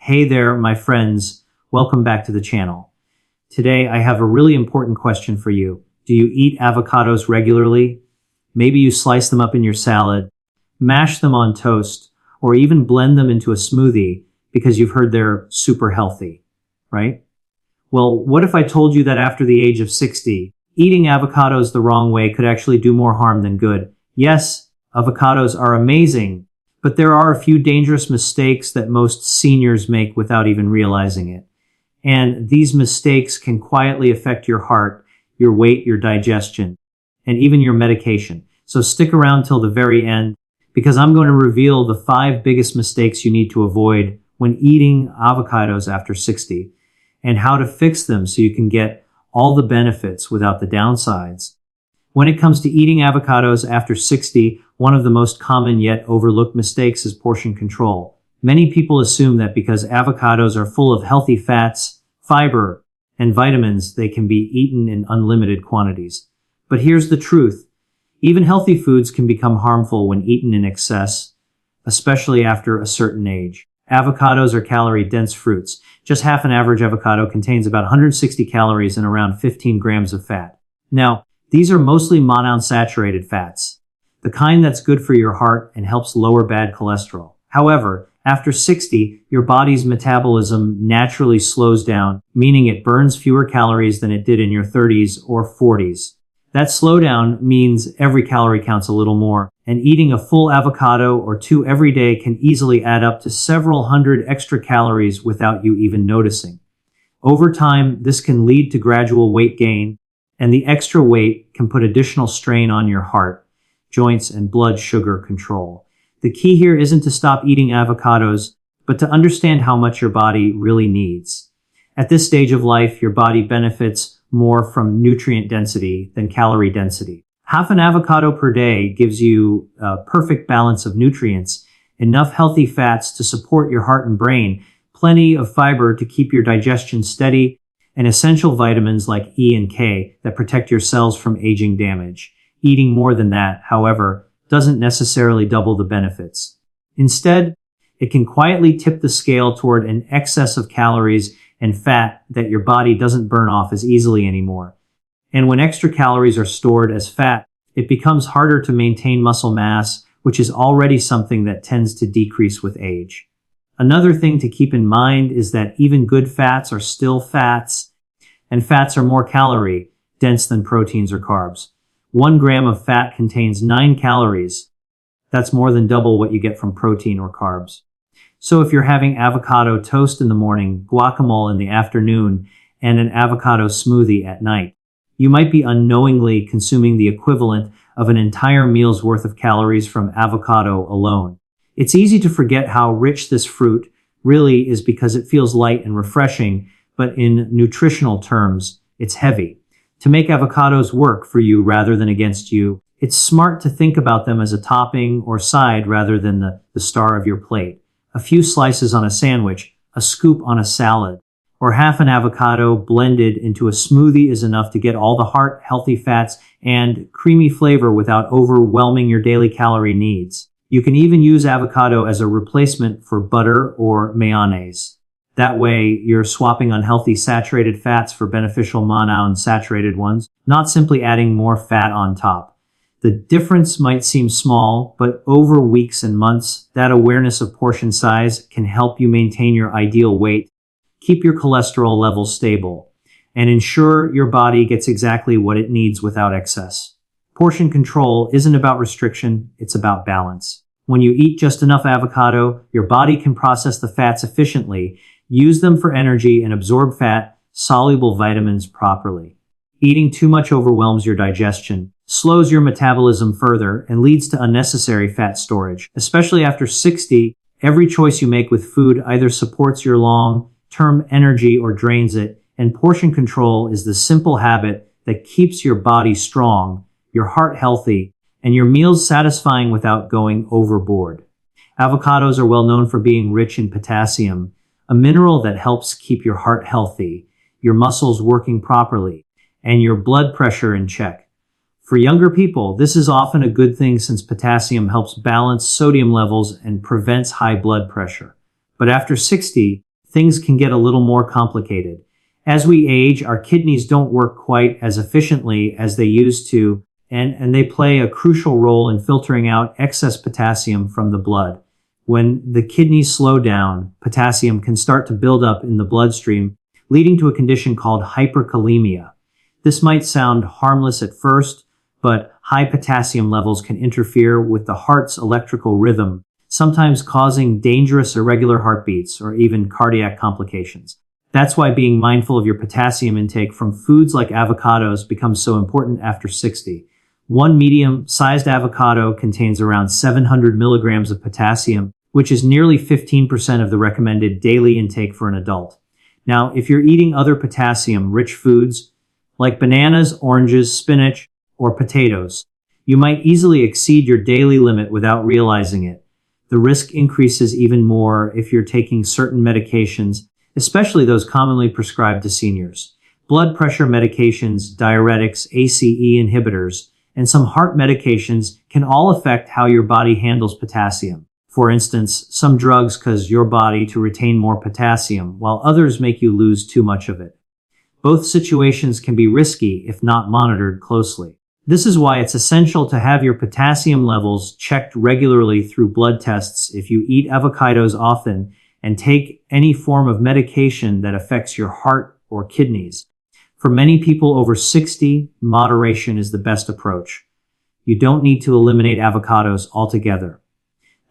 Hey there, my friends. Welcome back to the channel. Today, I have a really important question for you. Do you eat avocados regularly? Maybe you slice them up in your salad, mash them on toast, or even blend them into a smoothie because you've heard they're super healthy, right? Well, what if I told you that after the age of 60, eating avocados the wrong way could actually do more harm than good? Yes, avocados are amazing, but there are a few dangerous mistakes that most seniors make without even realizing it. And these mistakes can quietly affect your heart, your weight, your digestion, and even your medication. So stick around till the very end, because I'm going to reveal the 5 biggest mistakes you need to avoid when eating avocados after 60, and how to fix them so you can get all the benefits without the downsides. When it comes to eating avocados after 60, one of the most common yet overlooked mistakes is portion control. Many people assume that because avocados are full of healthy fats, fiber, and vitamins, they can be eaten in unlimited quantities. But here's the truth. Even healthy foods can become harmful when eaten in excess, especially after a certain age. Avocados are calorie-dense fruits. Just half an average avocado contains about 160 calories and around 15 grams of fat. Now, these are mostly monounsaturated fats, the kind that's good for your heart and helps lower bad cholesterol. However, after 60, your body's metabolism naturally slows down, meaning it burns fewer calories than it did in your 30s or 40s. That slowdown means every calorie counts a little more, and eating a full avocado or 2 every day can easily add up to several hundred extra calories without you even noticing. Over time, this can lead to gradual weight gain, and the extra weight can put additional strain on your heart, joints, and blood sugar control. The key here isn't to stop eating avocados, but to understand how much your body really needs. At this stage of life, your body benefits more from nutrient density than calorie density. Half an avocado per day gives you a perfect balance of nutrients, enough healthy fats to support your heart and brain, plenty of fiber to keep your digestion steady, and essential vitamins like E and K that protect your cells from aging damage. Eating more than that, however, doesn't necessarily double the benefits. Instead, it can quietly tip the scale toward an excess of calories and fat that your body doesn't burn off as easily anymore. And when extra calories are stored as fat, it becomes harder to maintain muscle mass, which is already something that tends to decrease with age. Another thing to keep in mind is that even good fats are still fats, and fats are more calorie dense than proteins or carbs. 1 gram of fat contains 9 calories. That's more than double what you get from protein or carbs. So if you're having avocado toast in the morning, guacamole in the afternoon, and an avocado smoothie at night, you might be unknowingly consuming the equivalent of an entire meal's worth of calories from avocado alone. It's easy to forget how rich this fruit really is because it feels light and refreshing, but in nutritional terms, it's heavy. To make avocados work for you rather than against you, it's smart to think about them as a topping or side rather than the star of your plate. A few slices on a sandwich, a scoop on a salad, or half an avocado blended into a smoothie is enough to get all the heart, healthy fats, and creamy flavor without overwhelming your daily calorie needs. You can even use avocado as a replacement for butter or mayonnaise. That way, you're swapping unhealthy saturated fats for beneficial monounsaturated ones, not simply adding more fat on top. The difference might seem small, but over weeks and months, that awareness of portion size can help you maintain your ideal weight, keep your cholesterol levels stable, and ensure your body gets exactly what it needs without excess. Portion control isn't about restriction, it's about balance. When you eat just enough avocado, your body can process the fats efficiently, use them for energy, and absorb fat-soluble vitamins properly. Eating too much overwhelms your digestion, slows your metabolism further, and leads to unnecessary fat storage. Especially after 60, every choice you make with food either supports your long-term energy or drains it, and portion control is the simple habit that keeps your body strong, your heart healthy, and your meals satisfying without going overboard. Avocados are well known for being rich in potassium, a mineral that helps keep your heart healthy, your muscles working properly, and your blood pressure in check. For younger people, this is often a good thing since potassium helps balance sodium levels and prevents high blood pressure. But after 60, things can get a little more complicated. As we age, our kidneys don't work quite as efficiently as they used to, and they play a crucial role in filtering out excess potassium from the blood. When the kidneys slow down, potassium can start to build up in the bloodstream, leading to a condition called hyperkalemia. This might sound harmless at first, but high potassium levels can interfere with the heart's electrical rhythm, sometimes causing dangerous irregular heartbeats or even cardiac complications. That's why being mindful of your potassium intake from foods like avocados becomes so important after 60. One medium-sized avocado contains around 700 milligrams of potassium, which is nearly 15% of the recommended daily intake for an adult. Now, if you're eating other potassium-rich foods like bananas, oranges, spinach, or potatoes, you might easily exceed your daily limit without realizing it. The risk increases even more if you're taking certain medications, especially those commonly prescribed to seniors. Blood pressure medications, diuretics, ACE inhibitors, and some heart medications can all affect how your body handles potassium. For instance, some drugs cause your body to retain more potassium, while others make you lose too much of it. Both situations can be risky if not monitored closely. This is why it's essential to have your potassium levels checked regularly through blood tests if you eat avocados often and take any form of medication that affects your heart or kidneys. For many people over 60, moderation is the best approach. You don't need to eliminate avocados altogether.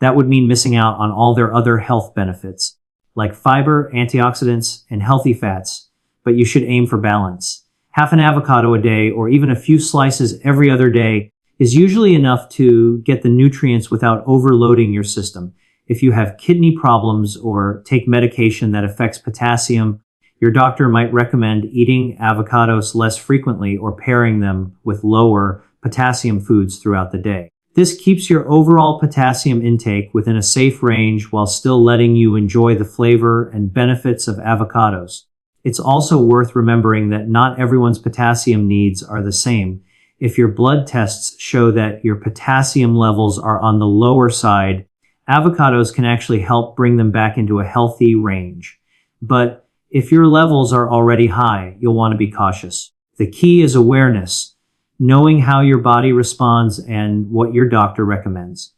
That would mean missing out on all their other health benefits, like fiber, antioxidants, and healthy fats, but you should aim for balance. Half an avocado a day or even a few slices every other day is usually enough to get the nutrients without overloading your system. If you have kidney problems or take medication that affects potassium, your doctor might recommend eating avocados less frequently or pairing them with lower potassium foods throughout the day. This keeps your overall potassium intake within a safe range while still letting you enjoy the flavor and benefits of avocados. It's also worth remembering that not everyone's potassium needs are the same. If your blood tests show that your potassium levels are on the lower side, avocados can actually help bring them back into a healthy range. But if your levels are already high, you'll want to be cautious. The key is awareness, knowing how your body responds and what your doctor recommends.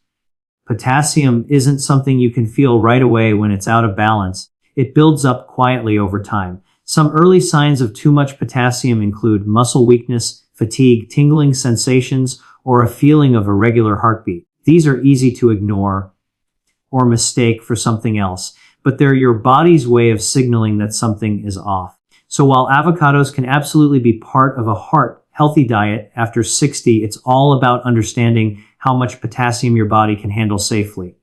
Potassium isn't something you can feel right away when it's out of balance. It builds up quietly over time. Some early signs of too much potassium include muscle weakness, fatigue, tingling sensations, or a feeling of irregular heartbeat. These are easy to ignore or mistake for something else, but they're your body's way of signaling that something is off. So while avocados can absolutely be part of a healthy diet after 60, it's all about understanding how much potassium your body can handle safely.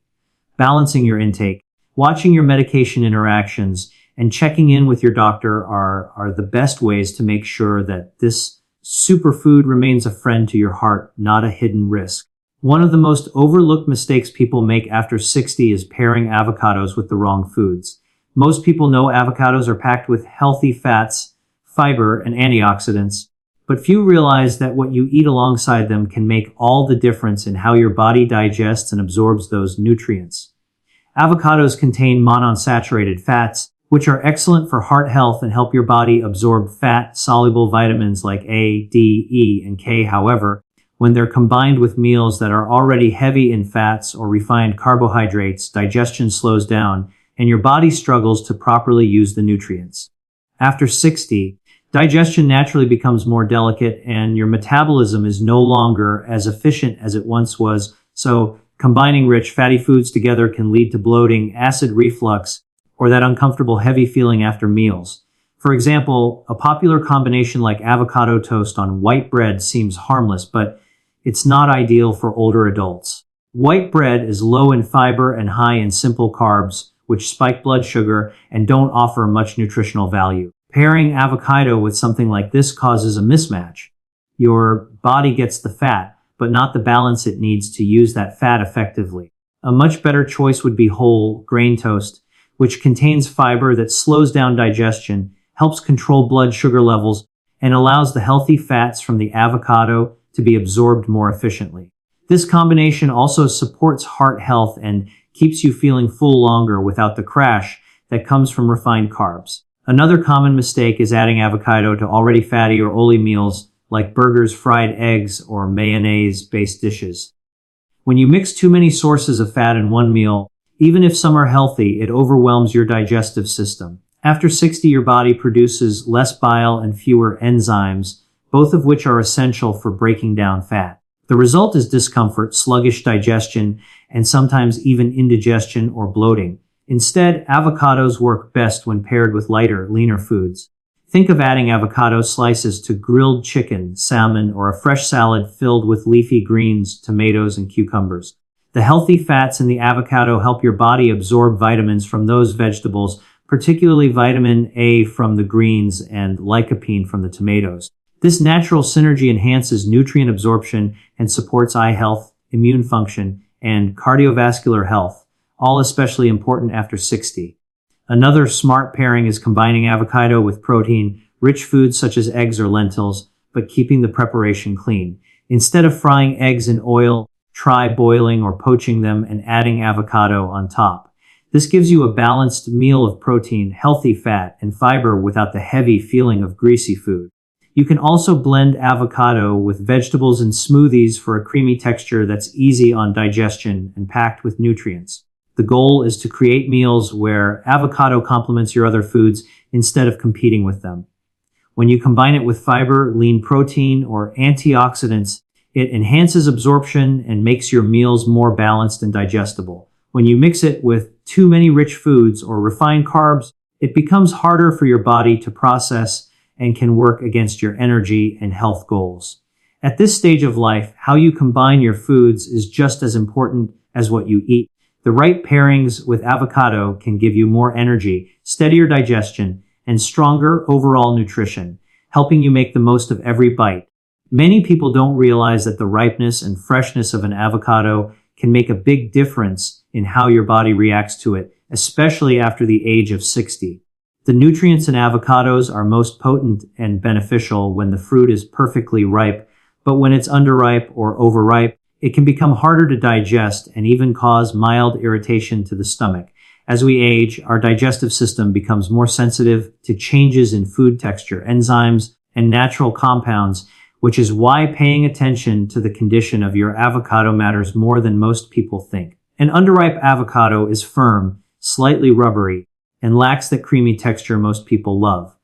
Balancing your intake, watching your medication interactions, and checking in with your doctor are the best ways to make sure that this superfood remains a friend to your heart, not a hidden risk. One of the most overlooked mistakes people make after 60 is pairing avocados with the wrong foods. Most people know avocados are packed with healthy fats, fiber, and antioxidants, but few realize that what you eat alongside them can make all the difference in how your body digests and absorbs those nutrients. Avocados contain monounsaturated fats, which are excellent for heart health and help your body absorb fat-soluble vitamins like A, D, E, and K. However, when they're combined with meals that are already heavy in fats or refined carbohydrates, digestion slows down and your body struggles to properly use the nutrients. After 60, digestion naturally becomes more delicate and your metabolism is no longer as efficient as it once was, so combining rich fatty foods together can lead to bloating, acid reflux, or that uncomfortable heavy feeling after meals. For example, a popular combination like avocado toast on white bread seems harmless, but it's not ideal for older adults. White bread is low in fiber and high in simple carbs, which spike blood sugar and don't offer much nutritional value. Pairing avocado with something like this causes a mismatch. Your body gets the fat, but not the balance it needs to use that fat effectively. A much better choice would be whole grain toast, which contains fiber that slows down digestion, helps control blood sugar levels, and allows the healthy fats from the avocado to be absorbed more efficiently. This combination also supports heart health and keeps you feeling full longer without the crash that comes from refined carbs. Another common mistake is adding avocado to already fatty or oily meals like burgers, fried eggs, or mayonnaise-based dishes. When you mix too many sources of fat in one meal, even if some are healthy, it overwhelms your digestive system. After 60, your body produces less bile and fewer enzymes, both of which are essential for breaking down fat. The result is discomfort, sluggish digestion, and sometimes even indigestion or bloating. Instead, avocados work best when paired with lighter, leaner foods. Think of adding avocado slices to grilled chicken, salmon, or a fresh salad filled with leafy greens, tomatoes, and cucumbers. The healthy fats in the avocado help your body absorb vitamins from those vegetables, particularly vitamin A from the greens and lycopene from the tomatoes. This natural synergy enhances nutrient absorption and supports eye health, immune function, and cardiovascular health, all especially important after 60. Another smart pairing is combining avocado with protein-rich foods such as eggs or lentils, but keeping the preparation clean. Instead of frying eggs in oil, try boiling or poaching them and adding avocado on top. This gives you a balanced meal of protein, healthy fat, and fiber without the heavy feeling of greasy food. You can also blend avocado with vegetables in smoothies for a creamy texture that's easy on digestion and packed with nutrients. The goal is to create meals where avocado complements your other foods instead of competing with them. When you combine it with fiber, lean protein, or antioxidants, it enhances absorption and makes your meals more balanced and digestible. When you mix it with too many rich foods or refined carbs, it becomes harder for your body to process and can work against your energy and health goals. At this stage of life, how you combine your foods is just as important as what you eat. The right pairings with avocado can give you more energy, steadier digestion, and stronger overall nutrition, helping you make the most of every bite. Many people don't realize that the ripeness and freshness of an avocado can make a big difference in how your body reacts to it, especially after the age of 60. The nutrients in avocados are most potent and beneficial when the fruit is perfectly ripe, but when it's underripe or overripe, it can become harder to digest and even cause mild irritation to the stomach. As we age, our digestive system becomes more sensitive to changes in food texture, enzymes, and natural compounds, which is why paying attention to the condition of your avocado matters more than most people think. An underripe avocado is firm, slightly rubbery, and lacks that creamy texture most people love.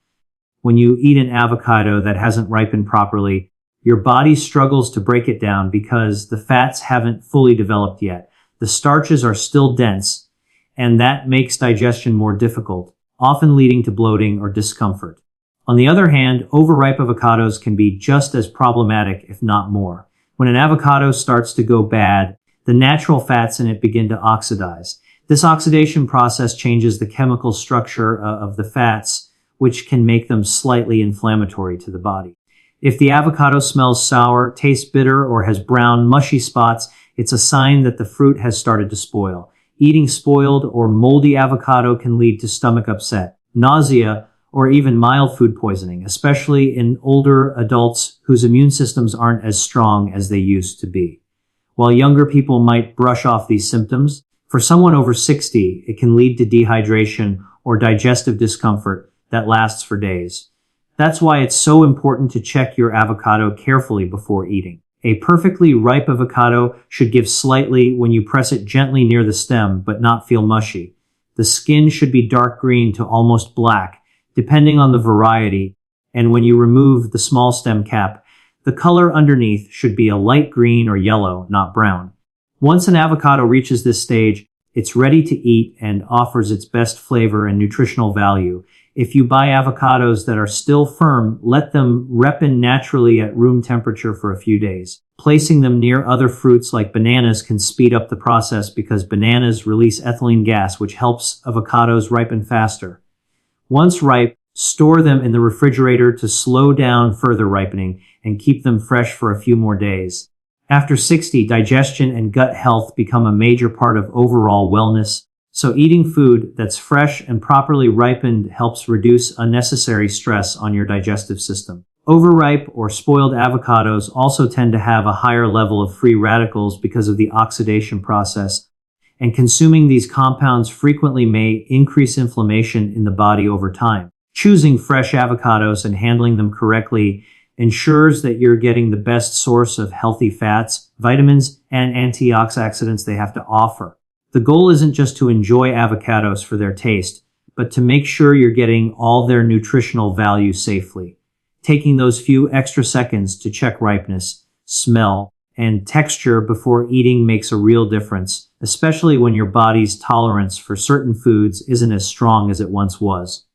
When you eat an avocado that hasn't ripened properly, your body struggles to break it down because the fats haven't fully developed yet. The starches are still dense, and that makes digestion more difficult, often leading to bloating or discomfort. On the other hand, overripe avocados can be just as problematic, if not more. When an avocado starts to go bad, the natural fats in it begin to oxidize. This oxidation process changes the chemical structure of the fats, which can make them slightly inflammatory to the body. If the avocado smells sour, tastes bitter, or has brown, mushy spots, it's a sign that the fruit has started to spoil. Eating spoiled or moldy avocado can lead to stomach upset, nausea, or even mild food poisoning, especially in older adults whose immune systems aren't as strong as they used to be. While younger people might brush off these symptoms, for someone over 60, it can lead to dehydration or digestive discomfort that lasts for days. That's why it's so important to check your avocado carefully before eating. A perfectly ripe avocado should give slightly when you press it gently near the stem, but not feel mushy. The skin should be dark green to almost black, depending on the variety, and when you remove the small stem cap, the color underneath should be a light green or yellow, not brown. Once an avocado reaches this stage, it's ready to eat and offers its best flavor and nutritional value. If you buy avocados that are still firm, let them ripen naturally at room temperature for a few days. Placing them near other fruits like bananas can speed up the process because bananas release ethylene gas, which helps avocados ripen faster. Once ripe, store them in the refrigerator to slow down further ripening and keep them fresh for a few more days. After 60, digestion and gut health become a major part of overall wellness, so eating food that's fresh and properly ripened helps reduce unnecessary stress on your digestive system. Overripe or spoiled avocados also tend to have a higher level of free radicals because of the oxidation process, and consuming these compounds frequently may increase inflammation in the body over time. Choosing fresh avocados and handling them correctly ensures that you're getting the best source of healthy fats, vitamins, and antioxidants they have to offer. The goal isn't just to enjoy avocados for their taste, but to make sure you're getting all their nutritional value safely. Taking those few extra seconds to check ripeness, smell, and texture before eating makes a real difference, especially when your body's tolerance for certain foods isn't as strong as it once was.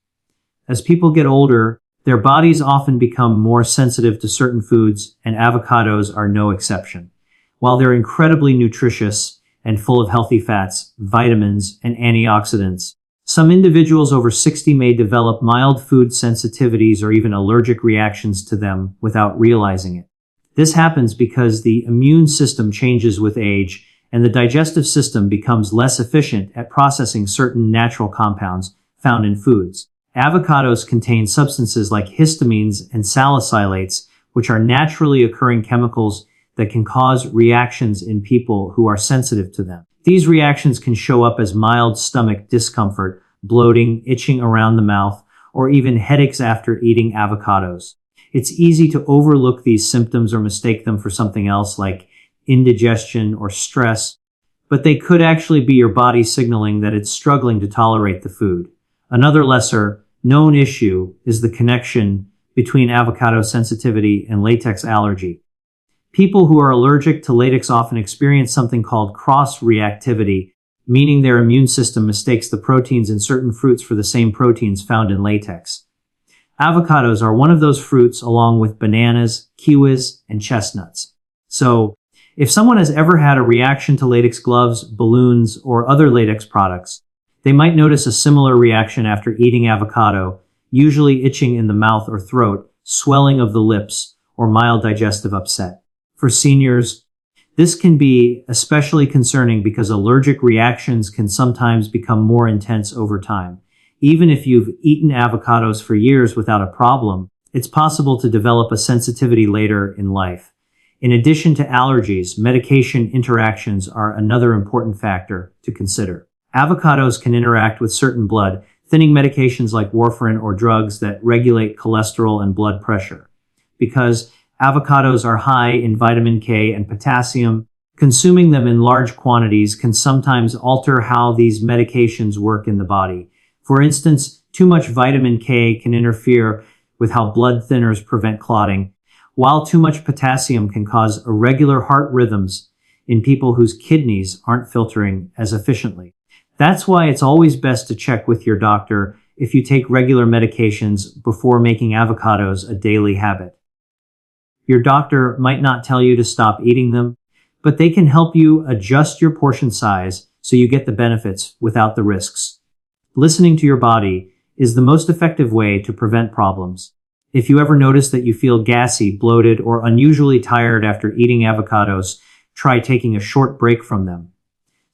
As people get older, their bodies often become more sensitive to certain foods, and avocados are no exception. While they're incredibly nutritious and full of healthy fats, vitamins, and antioxidants, some individuals over 60 may develop mild food sensitivities or even allergic reactions to them without realizing it. This happens because the immune system changes with age, and the digestive system becomes less efficient at processing certain natural compounds found in foods. Avocados contain substances like histamines and salicylates, which are naturally occurring chemicals that can cause reactions in people who are sensitive to them. These reactions can show up as mild stomach discomfort, bloating, itching around the mouth, or even headaches after eating avocados. It's easy to overlook these symptoms or mistake them for something else like indigestion or stress, but they could actually be your body signaling that it's struggling to tolerate the food. Another lesser known issue is the connection between avocado sensitivity and latex allergy. People who are allergic to latex often experience something called cross-reactivity, meaning their immune system mistakes the proteins in certain fruits for the same proteins found in latex. Avocados are one of those fruits along with bananas, kiwis, and chestnuts. So, if someone has ever had a reaction to latex gloves, balloons, or other latex products, they might notice a similar reaction after eating avocado, usually itching in the mouth or throat, swelling of the lips, or mild digestive upset. For seniors, this can be especially concerning because allergic reactions can sometimes become more intense over time. Even if you've eaten avocados for years without a problem, it's possible to develop a sensitivity later in life. In addition to allergies, medication interactions are another important factor to consider. Avocados can interact with certain blood thinning medications like warfarin or drugs that regulate cholesterol and blood pressure. Because avocados are high in vitamin K and potassium, consuming them in large quantities can sometimes alter how these medications work in the body. For instance, too much vitamin K can interfere with how blood thinners prevent clotting, while too much potassium can cause irregular heart rhythms in people whose kidneys aren't filtering as efficiently. That's why it's always best to check with your doctor if you take regular medications before making avocados a daily habit. Your doctor might not tell you to stop eating them, but they can help you adjust your portion size so you get the benefits without the risks. Listening to your body is the most effective way to prevent problems. If you ever notice that you feel gassy, bloated, or unusually tired after eating avocados, try taking a short break from them.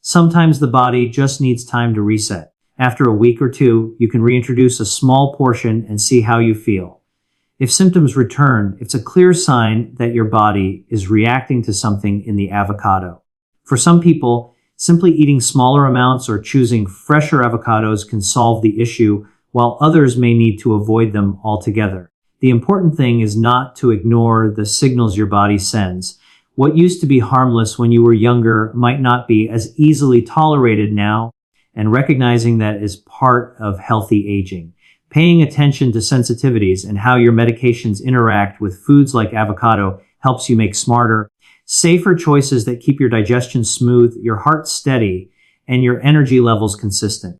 Sometimes the body just needs time to reset. After a week or two, you can reintroduce a small portion and see how you feel. If symptoms return, it's a clear sign that your body is reacting to something in the avocado. For some people, simply eating smaller amounts or choosing fresher avocados can solve the issue, while others may need to avoid them altogether. The important thing is not to ignore the signals your body sends. What used to be harmless when you were younger might not be as easily tolerated now, and recognizing that is part of healthy aging. Paying attention to sensitivities and how your medications interact with foods like avocado helps you make smarter, safer choices that keep your digestion smooth, your heart steady, and your energy levels consistent.